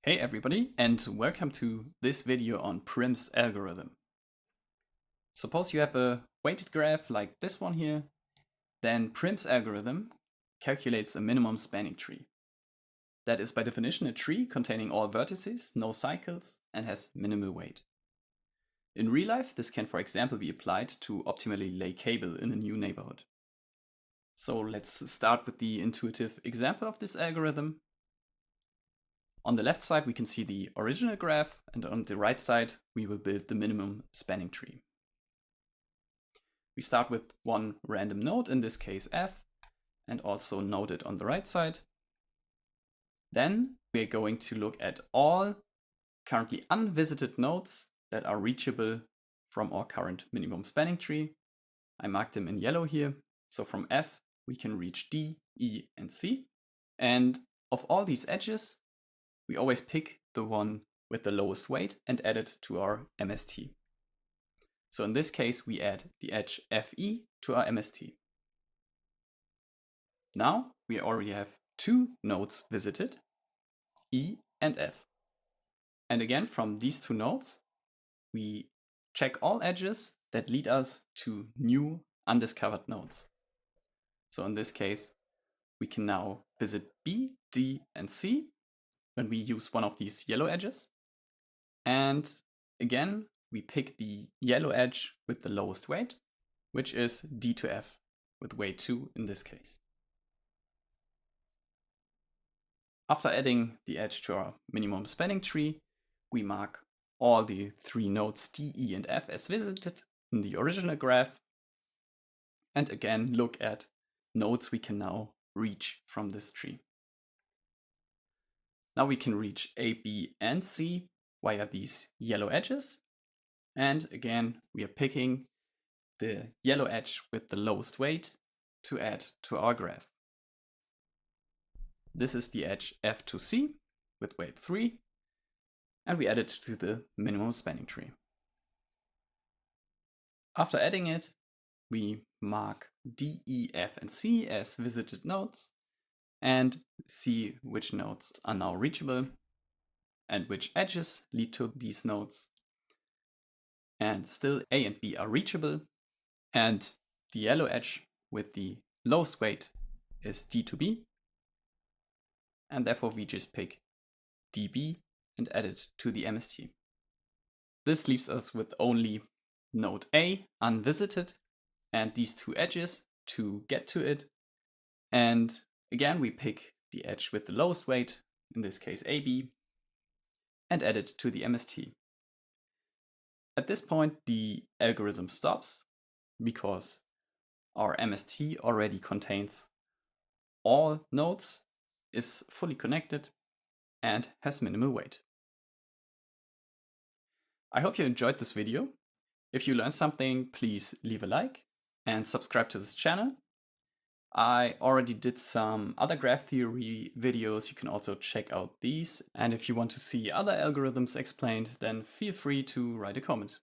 Hey everybody, and welcome to this video on Prim's algorithm. Suppose you have a weighted graph like this one here, then Prim's algorithm calculates a minimum spanning tree. That is by definition a tree containing all vertices, no cycles, and has minimal weight. In real life, this can for example be applied to optimally lay cable in a new neighborhood. So let's start with the intuitive example of this algorithm. On the left side, we can see the original graph, and on the right side, we will build the minimum spanning tree. We start with one random node, in this case f, and also node it on the right side. Then we're going to look at all currently unvisited nodes that are reachable from our current minimum spanning tree. I marked them in yellow here. So from f, we can reach D, E, and C. And of all these edges, we always pick the one with the lowest weight and add it to our MST. So in this case, we add the edge FE to our MST. Now we already have two nodes visited, E and F. And again, from these two nodes, we check all edges that lead us to new undiscovered nodes. So in this case, we can now visit B, D, and C when we use one of these yellow edges. And again, we pick the yellow edge with the lowest weight, which is D to F, with weight 2 in this case. After adding the edge to our minimum spanning tree, we mark all the three nodes D, E, and F as visited in the original graph, and again look at nodes we can now reach from this tree. Now we can reach A, B, and C via these yellow edges. And again, we are picking the yellow edge with the lowest weight to add to our graph. This is the edge F to C with weight 3, and we add it to the minimum spanning tree. After adding it, we mark D, E, F, and C as visited nodes and see which nodes are now reachable and which edges lead to these nodes. And still A and B are reachable, and the yellow edge with the lowest weight is D to B, and therefore we just pick DB and add it to the MST. This leaves us with only node A unvisited and these two edges to get to it. And again, we pick the edge with the lowest weight, in this case AB, and add it to the MST. At this point, the algorithm stops because our MST already contains all nodes, is fully connected, and has minimal weight. I hope you enjoyed this video. If you learned something, please leave a like and subscribe to this channel. I already did some other graph theory videos. You can also check out these. And if you want to see other algorithms explained, then feel free to write a comment.